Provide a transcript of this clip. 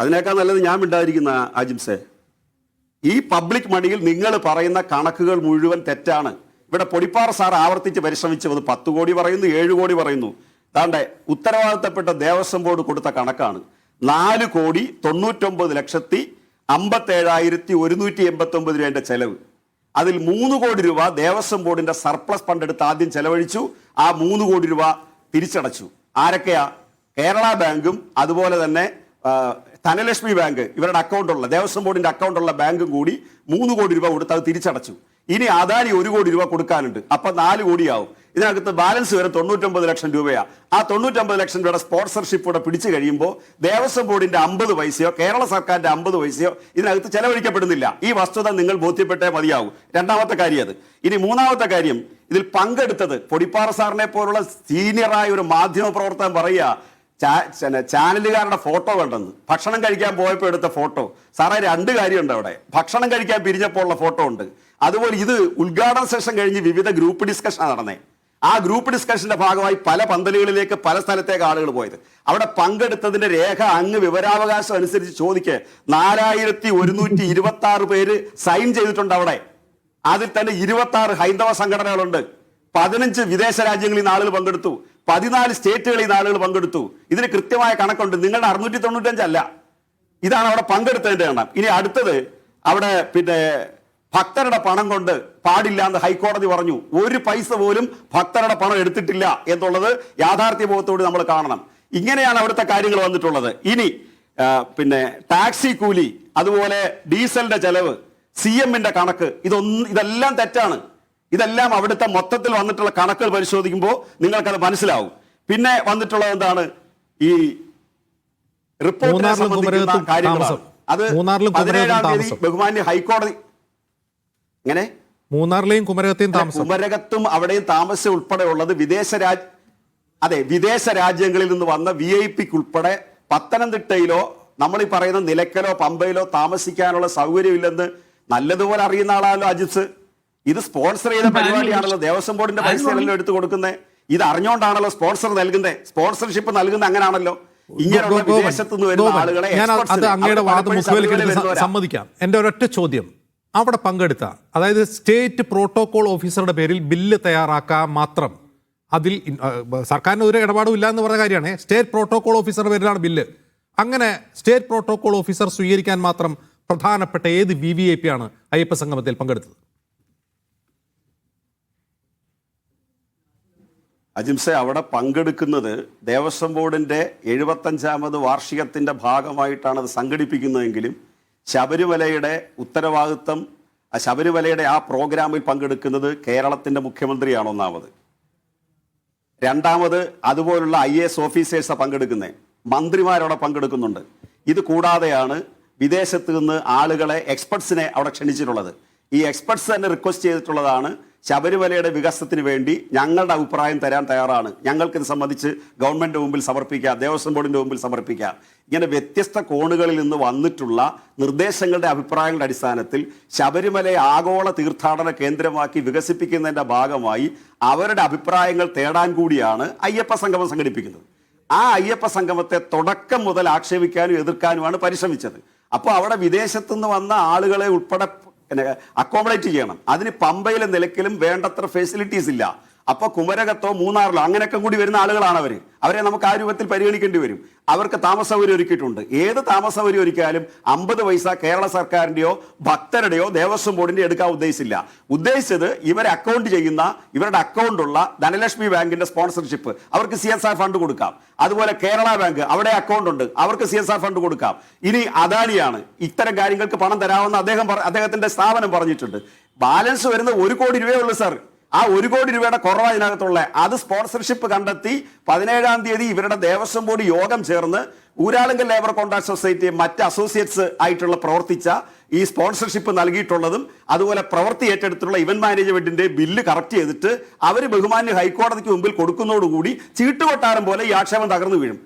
അതിനേക്കാൾ നല്ലത് ഞാൻ മിണ്ടാതിരിക്കുന്ന ആജിംസെ. ഈ പബ്ലിക് മണിയിൽ നിങ്ങൾ പറയുന്ന കണക്കുകൾ മുഴുവൻ തെറ്റാണ്. ഇവിടെ പൊടിപ്പാറ സാർ ആവർത്തിച്ച് പരിശ്രമിച്ചത് 10 കോടി പറയുന്നു, 7 കോടി പറയുന്നു. അതാണ്ട് ഉത്തരവാദിത്തപ്പെട്ട ദേവസ്വം ബോർഡ് കൊടുത്ത കണക്കാണ് 4,99,57,189 രൂപയുടെ ചെലവ്. അതിൽ 3 കോടി രൂപ ദേവസ്വം ബോർഡിന്റെ സർപ്ലസ് ഫണ്ട് എടുത്ത് ആദ്യം ചെലവഴിച്ചു. ആ 3 കോടി രൂപ തിരിച്ചടച്ചു. ആരൊക്കെയാ? കേരള ബാങ്കും അതുപോലെ തന്നെ ധനലക്ഷ്മി ബാങ്ക്, ഇവരുടെ അക്കൗണ്ടുള്ള ദേവസ്വം ബോർഡിന്റെ അക്കൗണ്ടുള്ള ബാങ്കും കൂടി 3 കോടി രൂപ കൊടുത്ത് അത് തിരിച്ചടച്ചു. ഇനി അദാനി 1 കോടി രൂപ കൊടുക്കാനുണ്ട്. അപ്പൊ 4 കോടിയാവും. ഇതിനകത്ത് ബാലൻസ് വരെ 99 ലക്ഷം രൂപയാണ്. ആ 99 ലക്ഷം രൂപയുടെ സ്പോൺസർഷിപ്പ് കൂടെ പിടിച്ചു കഴിയുമ്പോൾ ദേവസ്വം ബോർഡിന്റെ 50 പൈസയോ കേരള സർക്കാരിന്റെ 50 പൈസയോ ഇതിനകത്ത് ചെലവഴിക്കപ്പെടുന്നില്ല. ഈ വസ്തുത നിങ്ങൾ ബോധ്യപ്പെട്ടേ മതിയാവും. രണ്ടാമത്തെ കാര്യം അത്. ഇനി മൂന്നാമത്തെ കാര്യം, ഇതിൽ പങ്കെടുത്തത് പൊടിപ്പാറ സാറിനെ പോലുള്ള സീനിയറായ ഒരു മാധ്യമ പ്രവർത്തകൻ പറയുക ചാനലുകാരുടെ ഫോട്ടോ കണ്ടെന്ന്. ഭക്ഷണം കഴിക്കാൻ പോയപ്പോൾ എടുത്ത ഫോട്ടോ. സാറേ 2 കാര്യമുണ്ട് അവിടെ. ഭക്ഷണം കഴിക്കാൻ പിരിഞ്ഞപ്പോൾ ഉള്ള ഫോട്ടോ ഉണ്ട്. അതുപോലെ ഇത് ഉദ്ഘാടന സെഷൻ കഴിഞ്ഞ് വിവിധ ഗ്രൂപ്പ് ഡിസ്കഷൻ നടന്നേ. ആ ഗ്രൂപ്പ് ഡിസ്കഷന്റെ ഭാഗമായി പല പന്തലുകളിലേക്ക് പല സ്ഥലത്തേക്ക് ആളുകൾ പോയത്. അവിടെ പങ്കെടുത്തതിന്റെ രേഖ അങ്ങ് വിവരാവകാശം അനുസരിച്ച് ചോദിക്ക് 4126 പേര് സൈൻ ചെയ്തിട്ടുണ്ട് അവിടെ. അതിൽ തന്നെ 26 ഹൈന്ദവ സംഘടനകളുണ്ട്. 15 വിദേശ രാജ്യങ്ങളിൽ നിന്ന് ആളുകൾ പങ്കെടുത്തു. 14 സ്റ്റേറ്റുകളിൽ നിന്ന് ആളുകൾ പങ്കെടുത്തു. ഇതിന് കൃത്യമായ കണക്കുണ്ട്. നിങ്ങളുടെ 695 അല്ല. ഇതാണ് അവിടെ പങ്കെടുത്തതിന്റെ എണ്ണം. ഇനി അടുത്തത്, അവിടെ ഭക്തരുടെ പണം കൊണ്ട് പാടില്ല എന്ന് ഹൈക്കോടതി പറഞ്ഞു. 1 പൈസ പോലും ഭക്തരുടെ പണം എടുത്തിട്ടില്ല എന്നുള്ളത് യാഥാർത്ഥ്യബോധത്തോട് നമ്മൾ കാണണം. ഇങ്ങനെയാണ് അവിടുത്തെ കാര്യങ്ങൾ വന്നിട്ടുള്ളത്. ഇനി ടാക്സി കൂലി, അതുപോലെ ഡീസലിന്റെ ചെലവ്, CM-ന്റെ കണക്ക്, ഇതെല്ലാം തെറ്റാണ്. ഇതെല്ലാം അവിടുത്തെ മൊത്തത്തിൽ വന്നിട്ടുള്ള കണക്കുകൾ പരിശോധിക്കുമ്പോൾ നിങ്ങൾക്കത് മനസ്സിലാവും. പിന്നെ വന്നിട്ടുള്ളത് എന്താണ്? ഈ റിപ്പോർട്ടിനെ സംബന്ധിക്കുന്ന കാര്യങ്ങളാണ്. അത് 17-ാം തീയതി ബഹുമാന്യ ഹൈക്കോടതി ഇങ്ങനെ മൂന്നാറിലെയും കുമരകത്തും അവിടെയും താമസം ഉൾപ്പെടെ ഉള്ളത് വിദേശ രാജ്യങ്ങളിൽ നിന്ന് വന്ന VIP-ക്ക് ഉൾപ്പെടെ പത്തനംതിട്ടയിലോ നമ്മൾ ഈ പറയുന്ന നിലയ്ക്കലോ പമ്പയിലോ താമസിക്കാനുള്ള സൗകര്യമില്ലെന്ന് നല്ലതുപോലെ അറിയുന്ന ആളാണല്ലോ അജിത്ത്. ഇത് സ്പോൺസർ ചെയ്ത പരിപാടിയാണല്ലോ. ദേവസ്വം ബോർഡിന്റെ പൈസയല്ലോ എടുത്തു കൊടുക്കുന്നത്. ഇത് അറിഞ്ഞുകൊണ്ടാണല്ലോ സ്പോൺസർ നൽകുന്നത്. സ്പോൺസർഷിപ്പ് നൽകുന്നത് അങ്ങനെയാണല്ലോ. ഇങ്ങനെയുള്ള വിദേശത്ത് നിന്ന് വരുന്ന ആളുകളെ സമ്മതിക്കാം. എന്റെ ഒരൊറ്റ ചോദ്യം, അവിടെ പങ്കെടുത്ത, അതായത് സ്റ്റേറ്റ് പ്രോട്ടോകോൾ ഓഫീസറുടെ പേരിൽ ബില്ല് തയ്യാറാക്കാൻ മാത്രം, അതിൽ സർക്കാരിന് ഒരു ഇടപാടും ഇല്ല എന്ന് പറഞ്ഞ കാര്യമാണ്. സ്റ്റേറ്റ് പ്രോട്ടോകോൾ ഓഫീസറുടെ പേരിലാണ് ബില്ല്. അങ്ങനെ സ്റ്റേറ്റ് പ്രോട്ടോകോൾ ഓഫീസർ സ്വീകരിക്കാൻ മാത്രം പ്രധാനപ്പെട്ട ഏത് VVIP ആണ് അയ്യപ്പ സംഗമത്തിൽ പങ്കെടുത്തത്? അജിംസെ, അവിടെ പങ്കെടുക്കുന്നത് ദേവസ്വം ബോർഡിന്റെ 75ാമത് വാർഷികത്തിന്റെ ഭാഗമായിട്ടാണ് അത് സംഘടിപ്പിക്കുന്നതെങ്കിലും ശബരിമലയുടെ ഉത്തരവാദിത്വം, ശബരിമലയുടെ ആ പ്രോഗ്രാമിൽ പങ്കെടുക്കുന്നത് കേരളത്തിന്റെ മുഖ്യമന്ത്രിയാണ് ഒന്നാമത്. രണ്ടാമത് അതുപോലുള്ള IAS ഓഫീസേഴ്സാണ് പങ്കെടുക്കുന്നത്. മന്ത്രിമാരവിടെ പങ്കെടുക്കുന്നുണ്ട്. ഇത് കൂടാതെയാണ് വിദേശത്ത് നിന്ന് ആളുകളെ, എക്സ്പെർട്സിനെ അവിടെ ക്ഷണിച്ചിട്ടുള്ളത്. ഈ എക്സ്പെർട്സ് തന്നെ റിക്വസ്റ്റ് ചെയ്തിട്ടുള്ളതാണ് ശബരിമലയുടെ വികസനത്തിന് വേണ്ടി ഞങ്ങളുടെ അഭിപ്രായം തരാൻ തയ്യാറാണ്, ഞങ്ങൾക്കിത് സംബന്ധിച്ച് ഗവൺമെൻറ് മുമ്പിൽ സമർപ്പിക്കാം, ദേവസ്വം ബോർഡിൻ്റെ മുമ്പിൽ സമർപ്പിക്കാം. ഇങ്ങനെ വ്യത്യസ്ത കോണുകളിൽ നിന്ന് വന്നിട്ടുള്ള നിർദ്ദേശങ്ങളുടെ അഭിപ്രായങ്ങളുടെ അടിസ്ഥാനത്തിൽ ശബരിമലയെ ആഗോള തീർത്ഥാടന കേന്ദ്രമാക്കി വികസിപ്പിക്കുന്നതിൻ്റെ ഭാഗമായി അവരുടെ അഭിപ്രായങ്ങൾ തേടാൻ കൂടിയാണ് അയ്യപ്പ സംഗമം സംഘടിപ്പിക്കുന്നത്. ആ അയ്യപ്പ സംഗമത്തെ തുടക്കം മുതൽ ആക്ഷേപിക്കാനും എതിർക്കാനുമാണ് പരിശ്രമിച്ചത്. അപ്പോൾ അവിടെ വിദേശത്തുനിന്ന് വന്ന ആളുകളെ ഉൾപ്പെടെ അക്കോമഡേറ്റ് ചെയ്യണം. അതിന് പമ്പയിലെ നിലയ്ക്കലും വേണ്ടത്ര ഫെസിലിറ്റീസ് ഇല്ല. അപ്പോൾ കുമരകത്തോ മൂന്നാറിലോ അങ്ങനെയൊക്കെ കൂടി വരുന്ന ആളുകളാണ് അവരെ നമുക്ക് ആ രൂപത്തിൽ പരിഗണിക്കേണ്ടി വരും. അവർക്ക് താമസ സൗകര്യം ഒരുക്കിയിട്ടുണ്ട്. ഏത് താമസ സൗകര്യം ഒരുക്കിയാലും 50 പൈസ കേരള സർക്കാരിൻ്റെയോ ഭക്തരുടെയോ ദേവസ്വം ബോർഡിൻ്റെ എടുക്കാൻ ഉദ്ദേശിച്ചില്ല. ഉദ്ദേശിച്ചത് ഇവരെ അക്കൗണ്ട് ചെയ്യുന്ന, ഇവരുടെ അക്കൗണ്ടുള്ള ധനലക്ഷ്മി ബാങ്കിന്റെ സ്പോൺസർഷിപ്പ്, അവർക്ക് CSR ഫണ്ട് കൊടുക്കാം. അതുപോലെ കേരള ബാങ്ക്, അവിടെ അക്കൗണ്ട് ഉണ്ട്, അവർക്ക് CSR ഫണ്ട് കൊടുക്കാം. ഇനി അദാനിയാണ് ഇത്തരം കാര്യങ്ങൾക്ക് പണം തരാമെന്ന് അദ്ദേഹത്തിന്റെ സ്ഥാപനം പറഞ്ഞിട്ടുണ്ട്. ബാലൻസ് വരുന്ന 1 കോടി രൂപയേ ഉള്ളൂ സാർ. ആ 1 കോടി രൂപയുടെ കുറവ് അതിനകത്തുള്ള അത് സ്പോൺസർഷിപ്പ് കണ്ടെത്തി 17-ാം തീയതി ഇവരുടെ ദേവസ്വം ബോർഡ് യോഗം ചേർന്ന് ഊരാളുങ്കൽ ലേബർ കോൺട്രാക്ട് സൊസൈറ്റി മറ്റ് അസോസിയേറ്റ്സ് ആയിട്ടുള്ള പ്രവർത്തിച്ച ഈ സ്പോൺസർഷിപ്പ് നൽകിയിട്ടുള്ളതും അതുപോലെ പ്രവൃത്തി ഏറ്റെടുത്തിട്ടുള്ള ഇവന്റ് മാനേജ്മെന്റിന്റെ ബില്ല് കറക്റ്റ് ചെയ്തിട്ട് അവർ ബഹുമാന്യ ഹൈക്കോടതിക്ക് മുമ്പിൽ കൊടുക്കുന്നതോടുകൂടി ചീട്ടുകൊട്ടാരം പോലെ ഈ ആക്ഷേപം തകർന്നു വീഴും.